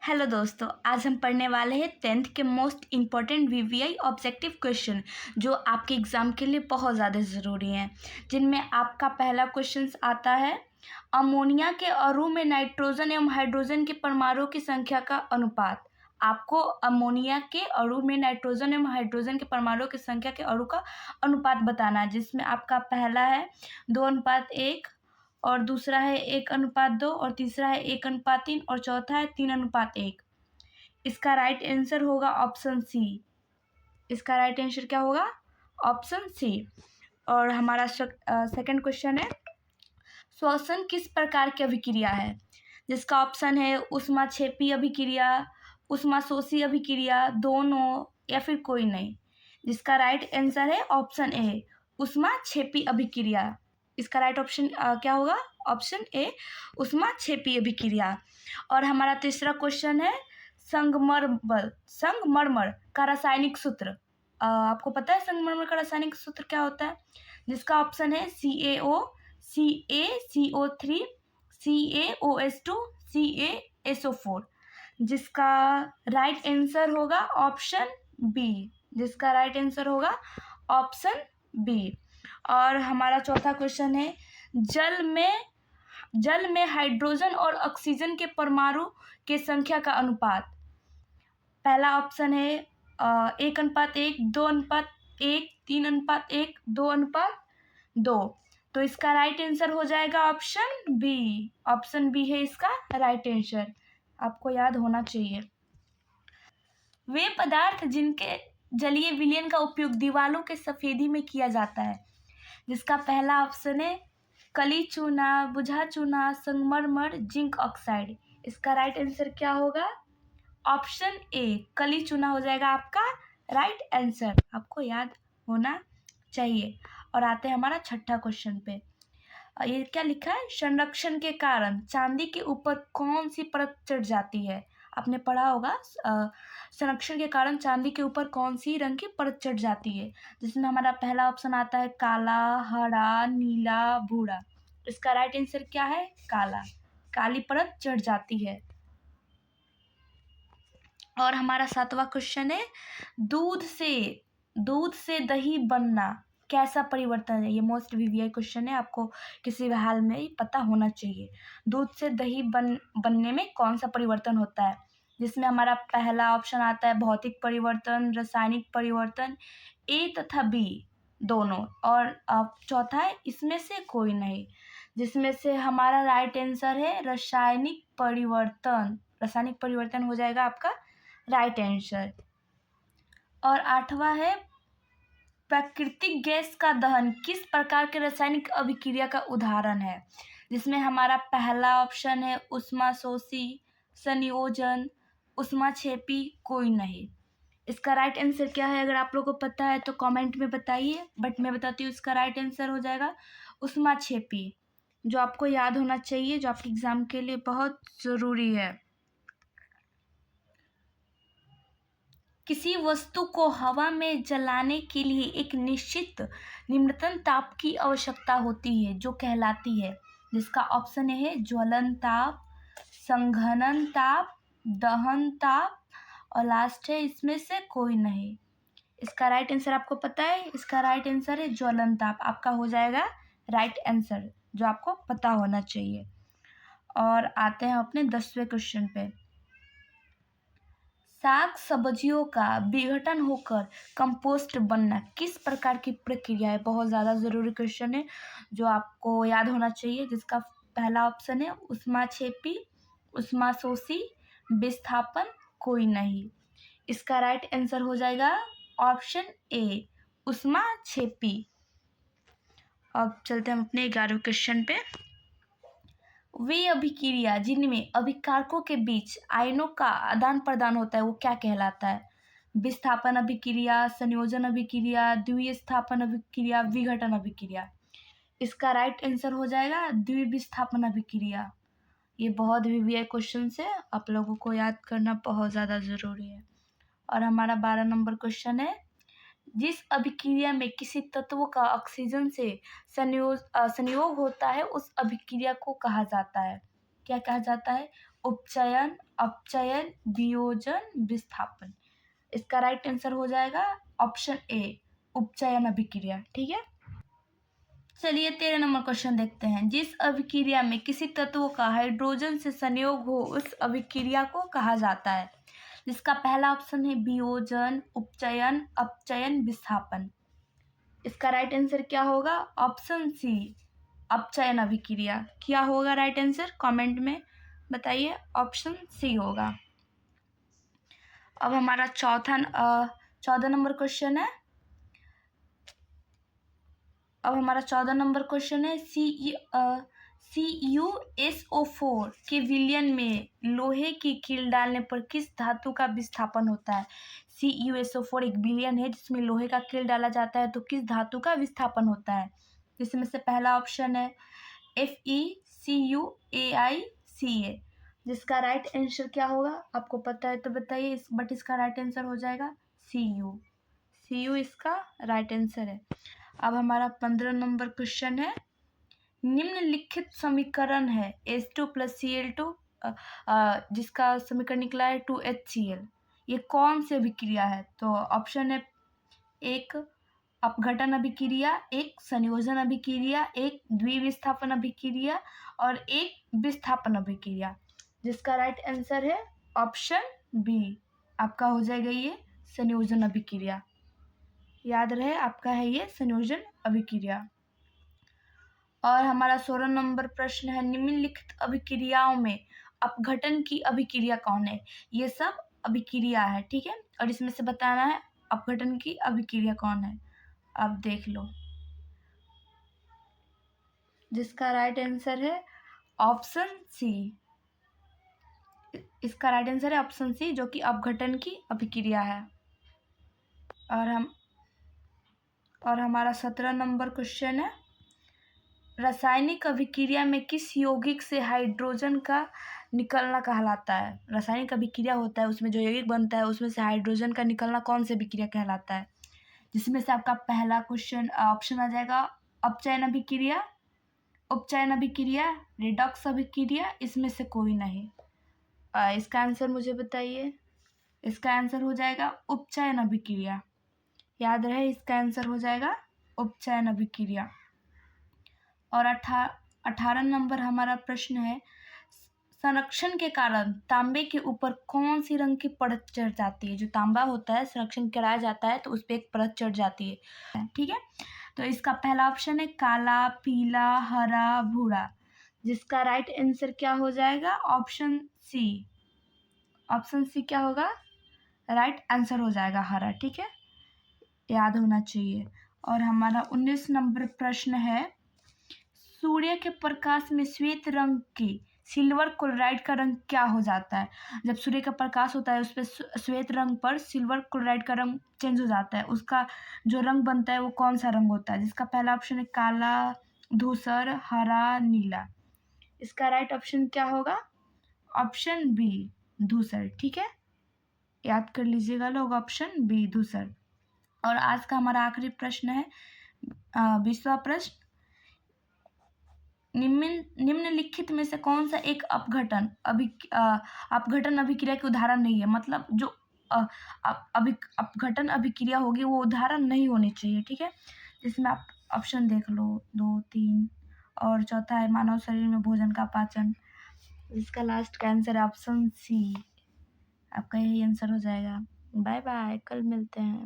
Hello दोस्तों, आज हम पढ़ने वाले हैं 10th के most important VVI objective question जो आपके एग्ज़ाम के लिए बहुत ज़्यादा ज़रूरी हैं। जिनमें आपका पहला क्वेश्चन आता है, अमोनिया के अणु में नाइट्रोजन एवं हाइड्रोजन के परमाणुओं की संख्या का अनुपात। आपको अमोनिया के अणु में नाइट्रोजन एवं हाइड्रोजन के परमाणुओं की संख्या के अणु का अनुपात बताना है, जिसमें आपका पहला है 2:1 और दूसरा है 1:2 और तीसरा है 1:3 और चौथा है 3:1। इसका राइट आंसर होगा ऑप्शन सी। इसका राइट आंसर क्या होगा? Option C. और हमारा सेकंड क्वेश्चन है, श्वसन किस प्रकार की अभिक्रिया है? जिसका ऑप्शन है ऊष्माक्षेपी अभिक्रिया, ऊष्माशोषी अभिक्रिया, दोनों या फिर कोई नहीं। जिसका राइट आंसर है ऑप्शन ए, ऊष्माक्षेपी अभिक्रिया। इसका राइट ऑप्शन क्या होगा? ऑप्शन ए, ऊष्माक्षेपी अभिक्रिया। और हमारा तीसरा क्वेश्चन है, संगमरमर का रासायनिक सूत्र। आपको पता है संगमरमर का रासायनिक सूत्र क्या होता है? जिसका ऑप्शन है CaO, CaCO3, CaOH2, CaSO4। जिसका राइट आंसर होगा ऑप्शन बी। जिसका राइट आंसर होगा ऑप्शन बी। और हमारा चौथा क्वेश्चन है, जल में हाइड्रोजन और ऑक्सीजन के परमाणु के संख्या का अनुपात। पहला ऑप्शन है 1:1, 2:1, 3:1, 2:2। तो इसका राइट आंसर हो जाएगा ऑप्शन बी। ऑप्शन बी है इसका राइट आंसर। आपको याद होना चाहिए। वे पदार्थ जिनके जलीय विलयन का उपयोग दीवारों के सफेदी में किया जाता है। जिसका पहला ऑप्शन है कली चूना, बुझा चूना, संगमरमर, जिंक ऑक्साइड। इसका राइट आंसर क्या होगा? ऑप्शन ए, कली चूना हो जाएगा आपका राइट आंसर। आपको याद होना चाहिए। और आते हैं हमारा छठा क्वेश्चन पे। ये क्या लिखा है? संरक्षण के कारण चांदी के ऊपर कौन सी परत चढ़ जाती है? आपने पढ़ा होगा संरक्षण के कारण चांदी के ऊपर कौन सी रंग की परत चढ़ जाती है। जिसमें हमारा पहला ऑप्शन आता है काला, हरा, नीला, भूरा। इसका राइट आंसर क्या है? काला। काली परत चढ़ जाती है। और हमारा सातवां क्वेश्चन है, दूध से दही बनना कैसा परिवर्तन है? ये मोस्ट वीवीआई क्वेश्चन है, आपको किसी भी हाल में ही पता होना चाहिए। दूध से दही बनने में कौन सा परिवर्तन होता है? जिसमें हमारा पहला ऑप्शन आता है भौतिक परिवर्तन, रासायनिक परिवर्तन, ए तथा बी दोनों, और चौथा है इसमें से कोई नहीं। जिसमें से हमारा राइट आंसर है रासायनिक परिवर्तन। रासायनिक परिवर्तन हो जाएगा आपका राइट आंसर। और आठवां है, प्राकृतिक गैस का दहन किस प्रकार के रासायनिक अभिक्रिया का उदाहरण है? जिसमें हमारा पहला ऑप्शन है ऊष्माशोषी, संयोजन, ऊष्माक्षेपी, कोई नहीं। इसका राइट आंसर क्या है? अगर आप लोगों को पता है तो कमेंट में बताइए, बट मैं बताती हूँ इसका राइट आंसर हो जाएगा ऊष्माक्षेपी, जो आपको याद होना चाहिए, जो आपके एग्जाम के लिए बहुत ज़रूरी है। किसी वस्तु को हवा में जलाने के लिए एक निश्चित निम्नतम ताप की आवश्यकता होती है, जो कहलाती है। जिसका ऑप्शन है ज्वलन ताप, संघनन ताप, दहन ताप, और लास्ट है इसमें से कोई नहीं। इसका राइट आंसर आपको पता है? इसका राइट आंसर है ज्वलन ताप। आपका हो जाएगा राइट आंसर, जो आपको पता होना चाहिए। और आते हैं अपने 10वें क्वेश्चन पे। साग सब्जियों का विघटन होकर कंपोस्ट बनना किस प्रकार की प्रक्रिया है? बहुत ज़्यादा ज़रूरी क्वेश्चन है, जो आपको याद होना चाहिए। जिसका पहला ऑप्शन है ऊष्माक्षेपी, ऊष्माशोषी, विस्थापन, कोई नहीं। इसका राइट आंसर हो जाएगा ऑप्शन ए, ऊष्माक्षेपी। अब चलते हैं हम अपने 11वें क्वेश्चन पे। वे अभिक्रिया जिनमें अभिकारकों के बीच आयनों का आदान प्रदान होता है वो क्या कहलाता है? विस्थापन अभिक्रिया, संयोजन अभिक्रिया, द्विस्थापन अभिक्रिया, विघटन अभिक्रिया। इसका राइट आंसर हो जाएगा द्विविस्थापन अभिक्रिया। ये बहुत वीवीआई क्वेश्चन है, आप लोगों को याद करना बहुत ज़्यादा ज़रूरी है। और हमारा 12 नंबर क्वेश्चन है, जिस अभिक्रिया में किसी तत्व का ऑक्सीजन से संयोग होता है उस अभिक्रिया को कहा जाता है? क्या कहा जाता है? उपचयन, अपचयन, वियोजन, विस्थापन। इसका राइट आंसर हो जाएगा ऑप्शन ए, उपचयन अभिक्रिया। ठीक है, चलिए 13 नंबर क्वेश्चन देखते हैं। जिस अभिक्रिया में किसी तत्व का हाइड्रोजन से संयोग हो उस अभिक्रिया को कहा जाता है। जिसका पहला ऑप्शन है वियोजन, उपचयन, अपचयन, विस्थापन। इसका राइट आंसर क्या होगा? ऑप्शन सी, अपचयन अभिक्रिया। क्या होगा राइट आंसर? कमेंट में बताइए। ऑप्शन सी होगा। अब हमारा 14 नंबर क्वेश्चन है। CuSO4 के विलयन में लोहे की कील डालने पर किस धातु का विस्थापन होता है? CuSO4 एक विलयन है जिसमें लोहे का कील डाला जाता है, तो किस धातु का विस्थापन होता है? जिसमें से पहला ऑप्शन है FeCuAlCa। जिसका राइट आंसर क्या होगा? आपको पता है तो बताइए, बट इसका राइट आंसर हो जाएगा Cu इसका राइट आंसर है। अब हमारा 15 नंबर क्वेश्चन है। निम्नलिखित समीकरण है H2 + Cl2 जिसका समीकरण निकला है 2HCl। ये कौन सी अभिक्रिया है? तो ऑप्शन है एक अपघटन अभिक्रिया, एक संयोजन अभिक्रिया, एक द्विविस्थापन अभिक्रिया और एक विस्थापन अभिक्रिया। जिसका राइट आंसर है ऑप्शन बी, आपका हो जाएगा ये संयोजन अभिक्रिया। याद रहे आपका है ये संयोजन अभिक्रिया। और हमारा 16 नंबर प्रश्न है। निम्नलिखित अभिक्रियाओं में अपघटन की अभिक्रिया कौन है? ये सब अभिक्रिया है, ठीक है, और इसमें से बताना है अपघटन की अभिक्रिया कौन है। अब देख लो, जिसका राइट आंसर है ऑप्शन सी। इसका राइट आंसर है ऑप्शन सी, जो कि अपघटन की अभिक्रिया है। और हमारा 17 नंबर क्वेश्चन है। रासायनिक अभिक्रिया में किस यौगिक से हाइड्रोजन का निकलना कहलाता है? रासायनिक अभिक्रिया होता है, उसमें जो यौगिक बनता है उसमें से हाइड्रोजन का निकलना कौन सी अभिक्रिया कहलाता है? जिसमें से आपका पहला क्वेश्चन ऑप्शन आ जाएगा अपचयन अभिक्रिया, उपचयन अभिक्रिया, रिडॉक्स अभिक्रिया, इसमें से कोई नहीं। इसका आंसर मुझे बताइए। इसका आंसर हो जाएगा उपचयन अभिक्रिया। याद रहे, इसका आंसर हो जाएगा उपचयन अभिक्रिया। और 18 नंबर हमारा प्रश्न है। संरक्षण के कारण तांबे के ऊपर कौन सी रंग की परत चढ़ जाती है? जो तांबा होता है संरक्षण कराया जाता है तो उस पर एक परत चढ़ जाती है, ठीक है। तो इसका पहला ऑप्शन है काला, पीला, हरा, भूरा। जिसका राइट आंसर क्या हो जाएगा? Option C. ऑप्शन सी क्या होगा? राइट आंसर हो जाएगा हरा, ठीक है, याद होना चाहिए। और हमारा 19 नंबर प्रश्न है। सूर्य के प्रकाश में श्वेत रंग की सिल्वर क्लोराइड का रंग क्या हो जाता है? जब सूर्य का प्रकाश होता है उस पर श्वेत रंग पर सिल्वर क्लोराइड का रंग चेंज हो जाता है। उसका जो रंग बनता है वो कौन सा रंग होता है? जिसका पहला ऑप्शन है काला, धूसर, हरा, नीला। इसका राइट ऑप्शन क्या होगा? ऑप्शन बी, धूसर, ठीक है, याद कर लीजिएगा लोग, ऑप्शन बी, धूसर। और आज का हमारा आखिरी प्रश्न है 20वां प्रश्न। निम्नलिखित में से कौन सा एक अपघटन अभिक्रिया के उदाहरण नहीं है? मतलब जो अपघटन अभिक्रिया होगी वो उदाहरण नहीं होनी चाहिए, ठीक है। इसमें आप ऑप्शन देख लो, 2, 3, और चौथा है मानव शरीर में भोजन का पाचन। इसका लास्ट का आंसर है ऑप्शन सी। आपका यही आंसर हो जाएगा। बाय बाय, कल मिलते हैं।